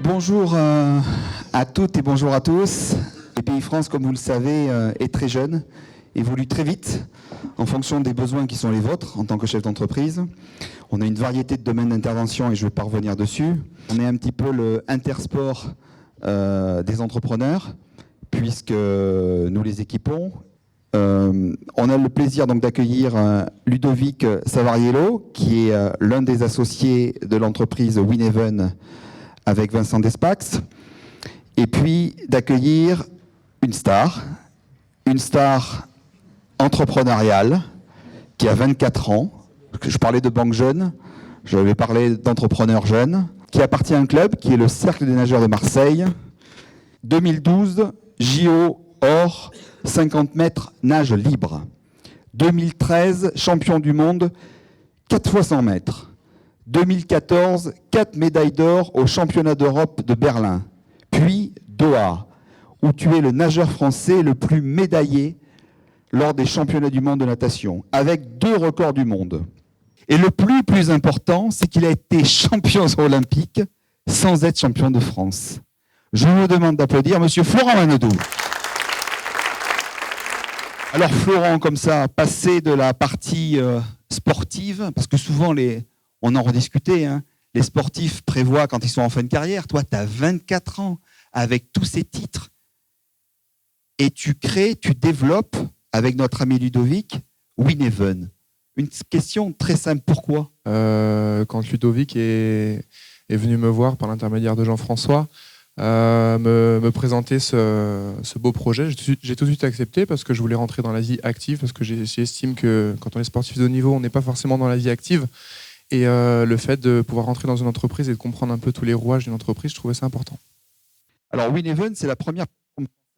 Bonjour à toutes et bonjour à tous. BPI France, comme vous le savez, est très jeune, évolue très vite en fonction des besoins qui sont les vôtres en tant que chef d'entreprise. On a une variété de domaines d'intervention et je ne vais pas revenir dessus. On est un petit peu le intersport des entrepreneurs puisque nous les équipons. On a le plaisir donc d'accueillir Ludovic Savariello, qui est l'un des associés de l'entreprise Wineven avec Vincent Despax, et puis d'accueillir une star entrepreneuriale qui a 24 ans. Je parlais de banque jeune, je vais parler d'entrepreneur jeune, qui appartient à un club qui est le Cercle des nageurs de Marseille. 2012, JO or 50 mètres nage libre. 2013, champion du monde 4 fois 100 mètres. 2014, 4 médailles d'or au championnat d'Europe de Berlin. Puis Doha, où tu es le nageur français le plus médaillé lors des championnats du monde de natation, avec 2 records du monde. Et le plus important, c'est qu'il a été champion olympique sans être champion de France. Je vous demande d'applaudir Monsieur Florent Manodou. Alors Florent, comme ça, passer de la partie sportive, parce que souvent, on en rediscutait, hein, les sportifs prévoient quand ils sont en fin de carrière. Toi, tu as 24 ans avec tous ces titres. Et tu crées, tu développes, avec notre ami Ludovic, Wineven. Une question très simple, pourquoi ? Quand Ludovic est venu me voir par l'intermédiaire de Jean-François, me présenter ce beau projet, j'ai tout de suite accepté parce que je voulais rentrer dans la vie active, parce que j'estime que quand on est sportif de haut niveau, on n'est pas forcément dans la vie active. Et le fait de pouvoir rentrer dans une entreprise et de comprendre un peu tous les rouages d'une entreprise, je trouvais ça important. Alors Wineven, c'est la première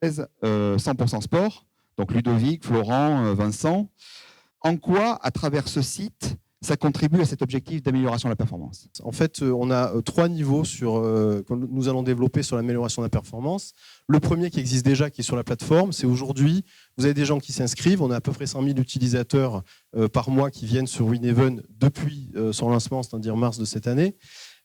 française 100% sport. Donc Ludovic, Florent, Vincent. En quoi, à travers ce site, ça contribue à cet objectif d'amélioration de la performance ? En fait, on a 3 niveaux que nous allons développer sur l'amélioration de la performance. Le premier qui existe déjà, qui est sur la plateforme, c'est aujourd'hui, vous avez des gens qui s'inscrivent. On a à peu près 100 000 utilisateurs par mois qui viennent sur Wineven depuis son lancement, c'est-à-dire mars de cette année.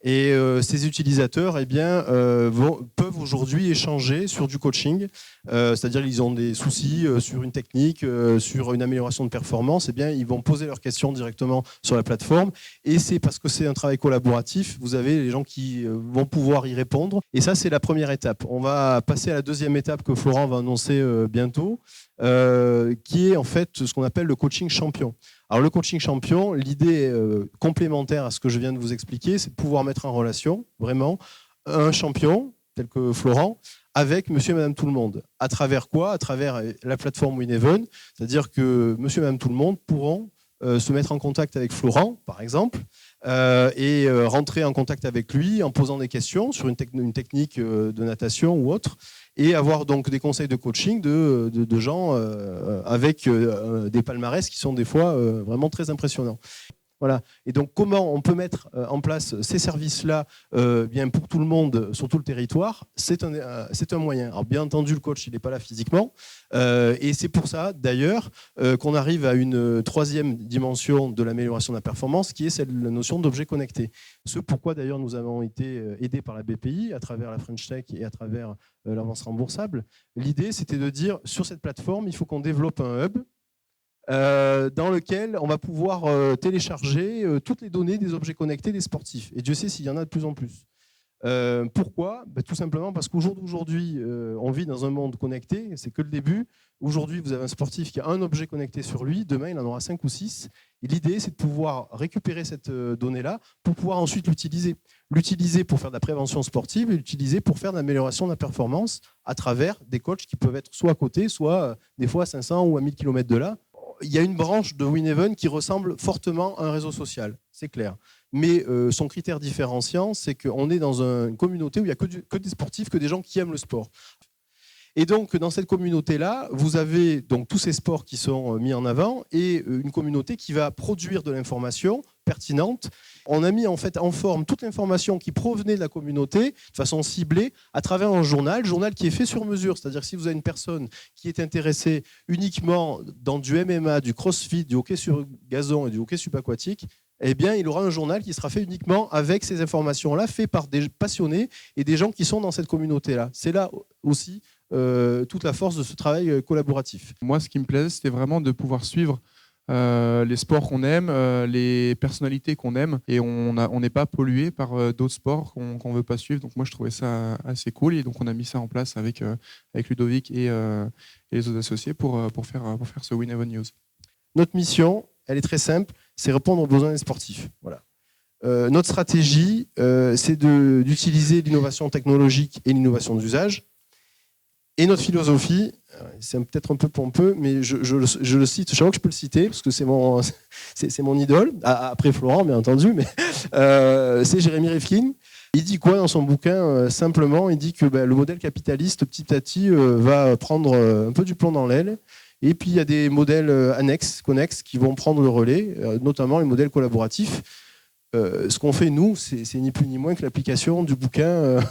Et ces utilisateurs peuvent aujourd'hui échanger sur du coaching, c'est-à-dire qu'ils ont des soucis sur une technique, sur une amélioration de performance, ils vont poser leurs questions directement sur la plateforme. Et c'est parce que c'est un travail collaboratif, vous avez les gens qui vont pouvoir y répondre. Et ça, c'est la première étape. On va passer à la deuxième étape que Florent va annoncer bientôt, qui est en fait ce qu'on appelle le coaching champion. Alors le coaching champion, l'idée complémentaire à ce que je viens de vous expliquer, c'est de pouvoir mettre en relation vraiment un champion, tel que Florent, avec monsieur et madame tout le monde. À travers quoi ? À travers la plateforme Wineven, c'est-à-dire que monsieur et madame tout le monde pourront se mettre en contact avec Florent, par exemple, et rentrer en contact avec lui en posant des questions sur une technique de natation ou autre, et avoir donc des conseils de coaching de gens avec des palmarès qui sont des fois vraiment très impressionnants. Voilà. Et donc, comment on peut mettre en place ces services-là bien pour tout le monde sur tout le territoire, c'est un moyen. Alors, bien entendu, le coach, il n'est pas là physiquement. Et c'est pour ça, d'ailleurs, qu'on arrive à une troisième dimension de l'amélioration de la performance, qui est la notion d'objet connecté. Ce pourquoi, d'ailleurs, nous avons été aidés par la BPI à travers la French Tech et à travers l'avance remboursable. L'idée, c'était de dire, sur cette plateforme, il faut qu'on développe un hub dans lequel on va pouvoir télécharger toutes les données des objets connectés des sportifs. Et Dieu sait s'il y en a de plus en plus. Pourquoi ? Tout simplement parce qu'au jour d'aujourd'hui, on vit dans un monde connecté, c'est que le début. Aujourd'hui, vous avez un sportif qui a un objet connecté sur lui, demain, il en aura 5 ou 6. Et l'idée, c'est de pouvoir récupérer cette donnée-là pour pouvoir ensuite l'utiliser. L'utiliser pour faire de la prévention sportive et l'utiliser pour faire de l'amélioration de la performance à travers des coachs qui peuvent être soit à côté, soit des fois à 500 ou à 1000 km de là. Il y a une branche de Wineven qui ressemble fortement à un réseau social, c'est clair. Mais son critère différenciant, c'est qu'on est dans une communauté où il n'y a que des sportifs, que des gens qui aiment le sport. Et donc, dans cette communauté-là, vous avez donc tous ces sports qui sont mis en avant et une communauté qui va produire de l'information pertinente. On a mis en fait en forme toute l'information qui provenait de la communauté de façon ciblée à travers un journal qui est fait sur mesure. C'est-à-dire que si vous avez une personne qui est intéressée uniquement dans du MMA, du crossfit, du hockey sur gazon et du hockey subaquatique, eh bien, il aura un journal qui sera fait uniquement avec ces informations-là, fait par des passionnés et des gens qui sont dans cette communauté-là. C'est là aussi toute la force de ce travail collaboratif. Moi, ce qui me plaisait, c'était vraiment de pouvoir suivre les sports qu'on aime, les personnalités qu'on aime, et on n'est pas pollué par d'autres sports qu'on veut pas suivre. Donc moi, je trouvais ça assez cool, et donc on a mis ça en place avec Ludovic et les autres associés pour faire ce Win Even News. Notre mission, elle est très simple, c'est répondre aux besoins des sportifs. Voilà. Notre stratégie, c'est d'utiliser l'innovation technologique et l'innovation d'usage. Et notre philosophie, c'est peut-être un peu pompeux, mais je le cite, je sais pas que je peux le citer, parce que c'est mon idole, après Florent bien entendu, mais c'est Jérémy Rifkin. Il dit quoi dans son bouquin? Simplement, il dit que le modèle capitaliste, petit à petit, va prendre un peu du plomb dans l'aile. Et puis il y a des modèles connexes, qui vont prendre le relais, notamment les modèles collaboratifs. Ce qu'on fait, nous, c'est ni plus ni moins que l'application du bouquin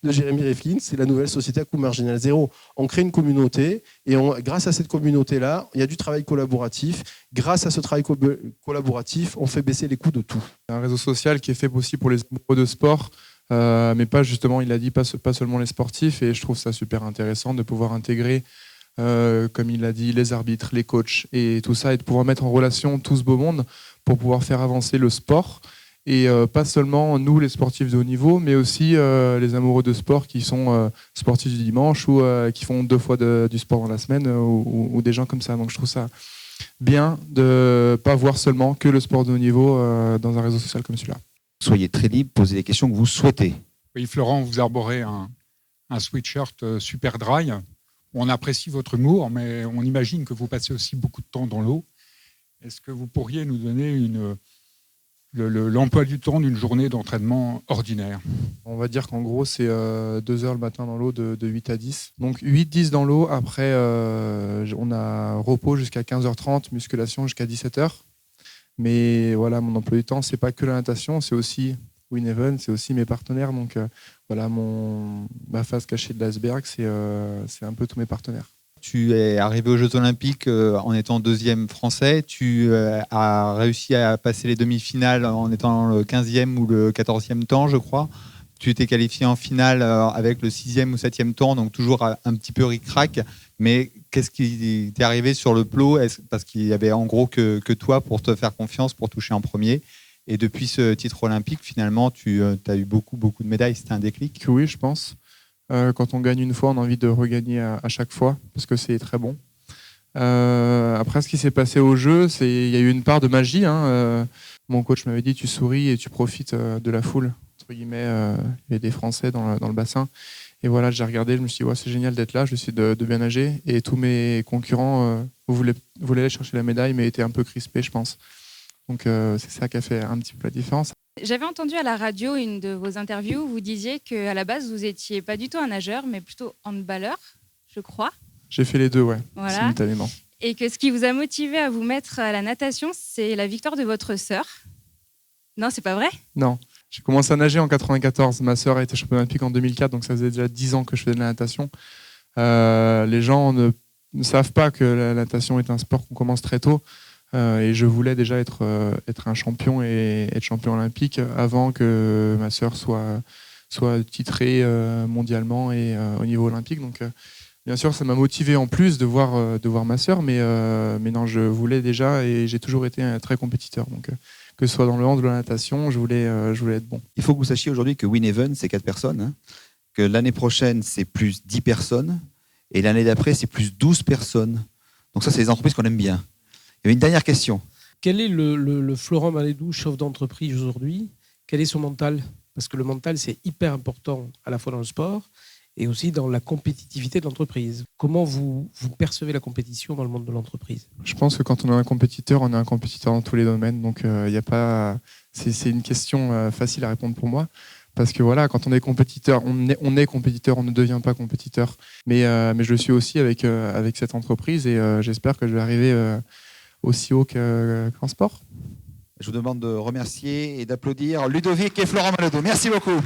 de Jérémy Rifkin, c'est la nouvelle société à coût marginal zéro. On crée une communauté, et grâce à cette communauté-là, il y a du travail collaboratif. Grâce à ce travail collaboratif, on fait baisser les coûts de tout. Un réseau social qui est fait aussi pour les amoureux de sport, mais pas justement, il a dit, pas seulement les sportifs, et je trouve ça super intéressant de pouvoir intégrer, comme il l'a dit, les arbitres, les coachs, et tout ça, et de pouvoir mettre en relation tout ce beau monde pour pouvoir faire avancer le sport. Et pas seulement nous, les sportifs de haut niveau, mais aussi les amoureux de sport qui sont sportifs du dimanche ou qui font 2 fois du sport dans la semaine ou des gens comme ça. Donc je trouve ça bien de ne pas voir seulement que le sport de haut niveau dans un réseau social comme celui-là. Soyez très libre, posez les questions que vous souhaitez. Oui, Florent, vous arborez un sweatshirt super dry. On apprécie votre humour, mais on imagine que vous passez aussi beaucoup de temps dans l'eau. Est-ce que vous pourriez nous donner l'emploi du temps d'une journée d'entraînement ordinaire? On va dire qu'en gros, c'est 2 heures le matin dans l'eau de 8 à 10. Donc 8-10 dans l'eau, après on a repos jusqu'à 15h30, musculation jusqu'à 17h. Mais voilà, mon emploi du temps, c'est pas que la natation, c'est aussi Win Even, c'est aussi mes partenaires. Donc voilà, ma face cachée de l'iceberg, c'est un peu tous mes partenaires. Tu es arrivé aux Jeux Olympiques en étant 2e français. Tu as réussi à passer les demi-finales en étant le 15e ou le 14e temps, je crois. Tu t'es qualifié en finale avec le 6e ou 7e temps, donc toujours un petit peu ric-rac. Mais qu'est-ce qui t'est arrivé sur le plot? Parce qu'il y avait en gros que toi pour te faire confiance, pour toucher en premier. Et depuis ce titre olympique, finalement, tu as eu beaucoup de médailles. C'était un déclic? Oui, je pense. Quand on gagne une fois, on a envie de regagner à chaque fois parce que c'est très bon. Après, ce qui s'est passé au jeu, il y a eu une part de magie. Mon coach m'avait dit tu souris et tu profites de la foule. Entre guillemets, il y avait des Français dans le bassin. Et voilà, j'ai regardé, je me suis dit c'est génial d'être là, je suis de bien nager. Et tous mes concurrents voulaient aller chercher la médaille, mais étaient un peu crispés, je pense. Donc c'est ça qui a fait un petit peu la différence. J'avais entendu à la radio une de vos interviews où vous disiez qu'à la base, vous n'étiez pas du tout un nageur, mais plutôt handballeur, je crois. J'ai fait les deux, ouais, voilà. Simultanément. Et que ce qui vous a motivé à vous mettre à la natation, c'est la victoire de votre sœur. Non, c'est pas vrai? Non, j'ai commencé à nager en 94. Ma sœur a été championne olympique en 2004, donc ça faisait déjà 10 ans que je faisais de la natation. Les gens ne savent pas que la natation est un sport qu'on commence très tôt. Et je voulais déjà être un champion et être champion olympique avant que ma sœur soit titrée mondialement et au niveau olympique. Donc bien sûr, ça m'a motivé en plus de voir ma sœur, mais non, je voulais déjà et j'ai toujours été un très compétiteur. Donc que ce soit dans le hand ou la natation, je voulais être bon. Il faut que vous sachiez aujourd'hui que Win Even, c'est 4 personnes, que l'année prochaine, c'est plus 10 personnes, et l'année d'après, c'est plus 12 personnes. Donc ça, c'est les entreprises qu'on aime bien. Il y avait une dernière question. Quel est le Florent Malédou, chef d'entreprise aujourd'hui? Quel est son mental? Parce que le mental, c'est hyper important à la fois dans le sport et aussi dans la compétitivité de l'entreprise. Comment vous percevez la compétition dans le monde de l'entreprise? Je pense que quand on est un compétiteur dans tous les domaines. Donc y a pas, c'est une question facile à répondre pour moi. Parce que voilà, quand on est compétiteur, on est compétiteur, on ne devient pas compétiteur. Mais je le suis aussi avec cette entreprise et j'espère que je vais arriver aussi haut qu'en sport. Je vous demande de remercier et d'applaudir Ludovic et Florent Malédou. Merci beaucoup.